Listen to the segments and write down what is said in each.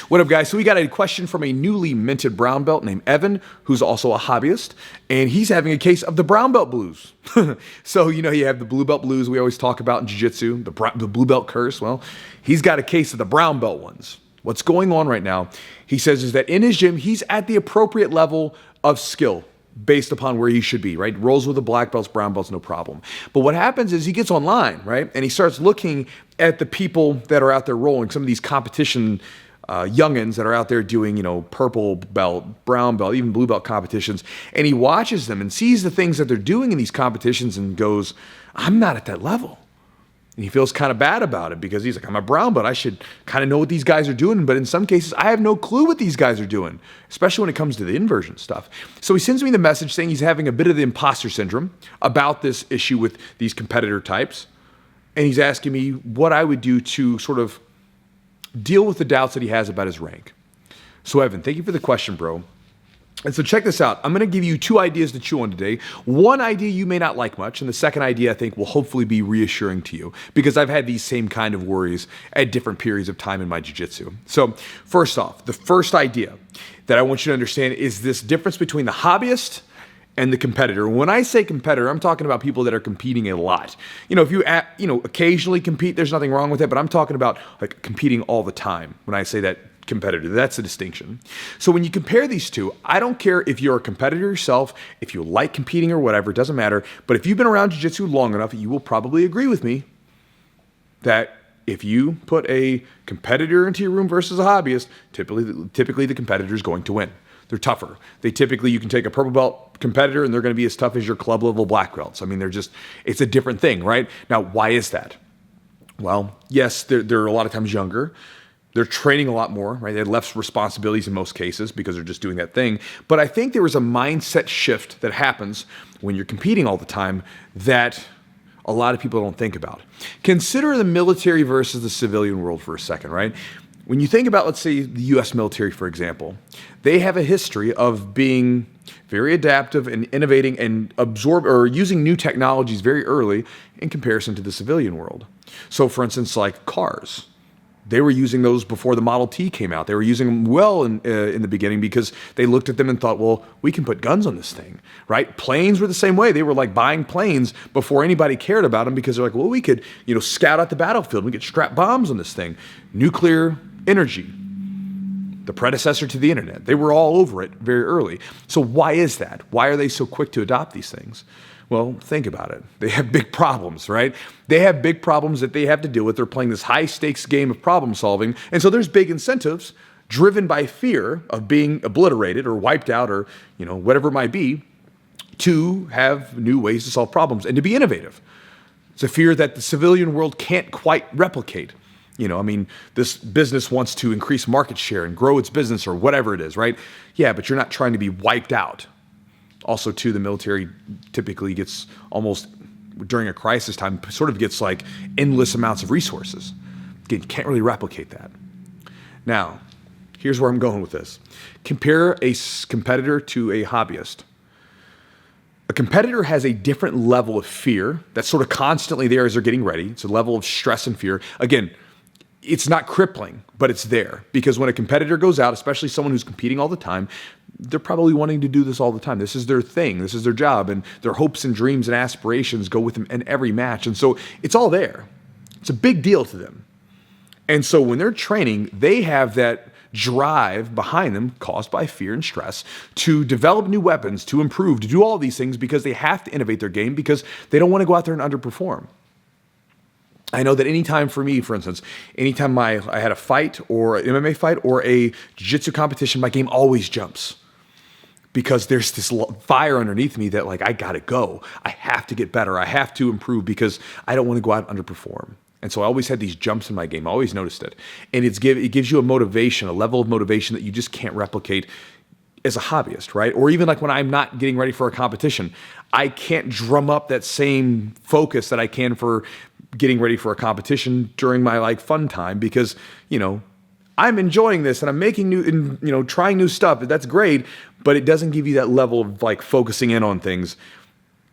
What up, guys? So we got a question from a newly minted brown belt named Evan, who's also a hobbyist, and he's having a case of the brown belt blues. So, you have the blue belt blues we always talk about in jiu-jitsu, the blue belt curse. Well, he's got a case of the brown belt ones. What's going on right now, he says, is that in his gym, he's at the appropriate level of skill based upon where he should be, right? Rolls with the black belts, brown belts, no problem. But what happens is he gets online, right? And he starts looking at the people that are out there rolling, some of these competition youngins that are out there doing, purple belt, brown belt, even blue belt competitions. And he watches them and sees the things that they're doing in these competitions and goes, I'm not at that level. And he feels kind of bad about it because he's like, I'm a brown belt. I should kind of know what these guys are doing. But in some cases, I have no clue what these guys are doing, especially when it comes to the inversion stuff. So he sends me the message saying he's having a bit of the imposter syndrome about this issue with these competitor types. And he's asking me what I would do to sort of deal with the doubts that he has about his rank. So Evan, thank you for the question, bro. And so check this out. I'm going to give you two ideas to chew on today. One idea you may not like much, and the second idea I think will hopefully be reassuring to you because I've had these same kind of worries at different periods of time in my jiu-jitsu. So first off, the first idea that I want you to understand is this difference between the hobbyist and the competitor. When I say competitor, I'm talking about people that are competing a lot. If you occasionally compete, there's nothing wrong with it, but I'm talking about like competing all the time when I say that competitor. That's the distinction. So when you compare these two, I don't care if you're a competitor yourself, if you like competing or whatever, it doesn't matter. But if you've been around jiu-jitsu long enough, you will probably agree with me that if you put a competitor into your room versus a hobbyist, typically the competitor is going to win. They're tougher. You can take a purple belt competitor and they're going to be as tough as your club level black belts. I mean, it's a different thing, right? Now, why is that? Well, yes, they're a lot of times younger. They're training a lot more, right? They have less responsibilities in most cases because they're just doing that thing. But I think there is a mindset shift that happens when you're competing all the time that a lot of people don't think about. Consider the military versus the civilian world for a second, right? When you think about, let's say, the U.S. military, for example, they have a history of being very adaptive and innovating and using new technologies very early in comparison to the civilian world. So, for instance, like cars. They were using those before the Model T came out. They were using them well in the beginning because they looked at them and thought, well, we can put guns on this thing, right? Planes were the same way. They were like buying planes before anybody cared about them because they're like, well, we could, scout out the battlefield. We could strap bombs on this thing. Nuclear energy, the predecessor to the internet. They were all over it very early. So why is that? Why are they so quick to adopt these things? Well, think about it. They have big problems, right? They have big problems that they have to deal with. They're playing this high-stakes game of problem solving. And so there's big incentives driven by fear of being obliterated or wiped out or, whatever it might be, to have new ways to solve problems and to be innovative. It's a fear that the civilian world can't quite replicate. This business wants to increase market share and grow its business or whatever it is, right? Yeah, but you're not trying to be wiped out. Also, too, the military typically gets almost, during a crisis time, sort of gets like endless amounts of resources. Again, you can't really replicate that. Now, here's where I'm going with this. Compare a competitor to a hobbyist. A competitor has a different level of fear that's sort of constantly there as they're getting ready. It's a level of stress and fear. Again, it's not crippling, but it's there because when a competitor goes out, especially someone who's competing all the time, they're probably wanting to do this all the time. This is their thing. This is their job. And their hopes and dreams and aspirations go with them in every match. And so it's all there. It's a big deal to them. And so when they're training, they have that drive behind them caused by fear and stress to develop new weapons, to improve, to do all these things because they have to innovate their game because they don't want to go out there and underperform. I know that anytime for me, for instance, anytime I had a fight or an MMA fight or a jiu-jitsu competition, my game always jumps because there's this fire underneath me that like, I gotta go. I have to get better. I have to improve because I don't want to go out and underperform. And so I always had these jumps in my game. I always noticed it. And it gives you a motivation, a level of motivation that you just can't replicate as a hobbyist, right? Or even like when I'm not getting ready for a competition, I can't drum up that same focus that I can for getting ready for a competition during my like fun time because, I'm enjoying this and I'm making new, trying new stuff. That's great, but it doesn't give you that level of like focusing in on things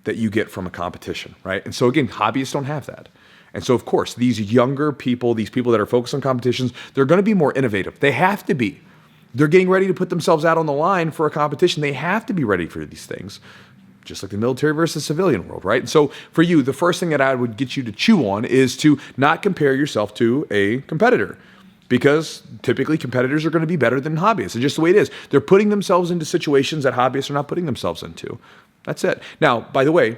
that you get from a competition, right? And so again, hobbyists don't have that. And so, of course, these younger people, these people that are focused on competitions, they're going to be more innovative. They have to be. They're getting ready to put themselves out on the line for a competition. They have to be ready for these things, just like the military versus civilian world, right? And so for you, the first thing that I would get you to chew on is to not compare yourself to a competitor, because typically competitors are going to be better than hobbyists. It's just the way it is. They're putting themselves into situations that hobbyists are not putting themselves into. That's it. Now, by the way,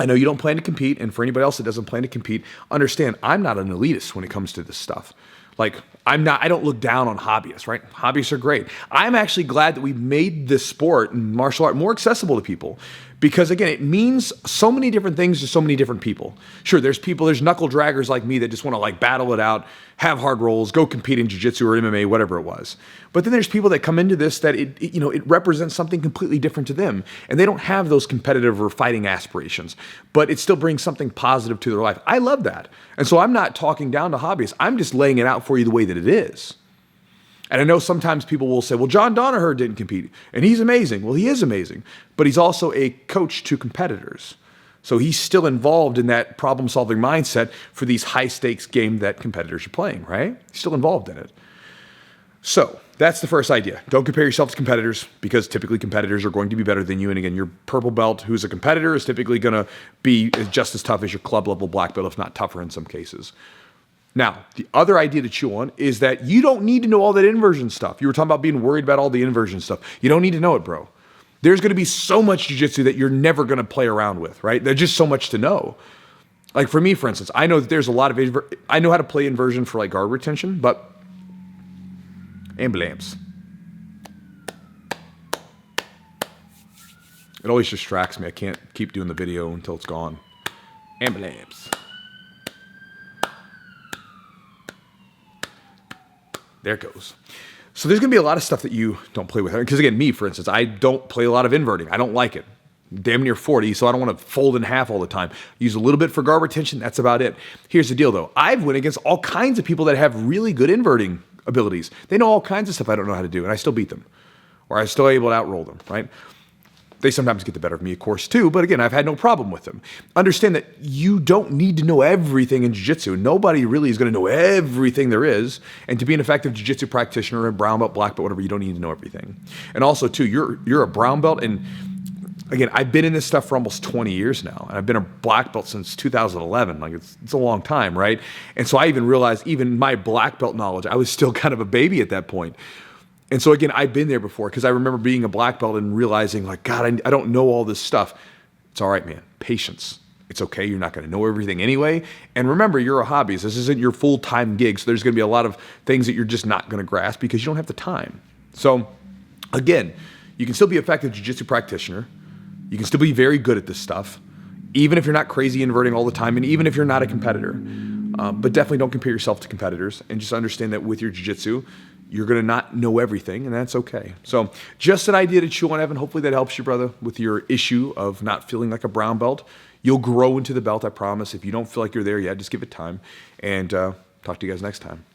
I know you don't plan to compete, and for anybody else that doesn't plan to compete, understand I'm not an elitist when it comes to this stuff. Like, I don't look down on hobbyists, right? Hobbyists are great. I'm actually glad that we made this sport and martial art more accessible to people, because again, it means so many different things to so many different people. Sure, there's knuckle draggers like me that just want to like battle it out, have hard rolls, go compete in jiu-jitsu or MMA, whatever it was. But then there's people that come into this that it represents something completely different to them, and they don't have those competitive or fighting aspirations, but it still brings something positive to their life. I love that. And so I'm not talking down to hobbyists. I'm just laying it out for you the way that it is. And I know sometimes people will say, well, John Danaher didn't compete, and he's amazing. Well, he is amazing, but he's also a coach to competitors. So he's still involved in that problem-solving mindset for these high-stakes game that competitors are playing, right? He's still involved in it. So that's the first idea. Don't compare yourself to competitors, because typically competitors are going to be better than you. And again, your purple belt who's a competitor is typically going to be just as tough as your club-level black belt, if not tougher in some cases. Now, the other idea to chew on is that you don't need to know all that inversion stuff. You were talking about being worried about all the inversion stuff. You don't need to know it, bro. There's going to be so much jiu-jitsu that you're never going to play around with, right? There's just so much to know. Like for me, for instance, I know that there's a lot of, I know how to play inversion for like guard retention, but ambulance. It always distracts me. I can't keep doing the video until it's gone. Ambulance. There it goes. So there's going to be a lot of stuff that you don't play with. Because again, me, for instance, I don't play a lot of inverting. I don't like it. I'm damn near 40, so I don't want to fold in half all the time. Use a little bit for guard retention. That's about it. Here's the deal, though. I've went against all kinds of people that have really good inverting abilities. They know all kinds of stuff I don't know how to do, and I still beat them. Or I'm still able to outroll them, right? They sometimes get the better of me, of course, too, but again, I've had no problem with them. Understand that you don't need to know everything in jiu-jitsu. Nobody really is going to know everything there is, and to be an effective jiu-jitsu practitioner, a brown belt, black belt, whatever, you don't need to know everything. And also, too, you're a brown belt, and again, I've been in this stuff for almost 20 years now, and I've been a black belt since 2011. Like, it's a long time, right? And so I even realized, even my black belt knowledge, I was still kind of a baby at that point. And so again, I've been there before, because I remember being a black belt and realizing like, God, I don't know all this stuff. It's all right, man. Patience. It's okay. You're not going to know everything anyway. And remember, you're a hobbyist. This isn't your full-time gig. So there's going to be a lot of things that you're just not going to grasp because you don't have the time. So again, you can still be an effective jiu-jitsu practitioner. You can still be very good at this stuff, even if you're not crazy inverting all the time, and even if you're not a competitor. But definitely don't compare yourself to competitors, and just understand that with your jiu-jitsu, you're going to not know everything, and that's okay. So just an idea to chew on, Evan. Hopefully that helps you, brother, with your issue of not feeling like a brown belt. You'll grow into the belt, I promise. If you don't feel like you're there yet, just give it time. And talk to you guys next time.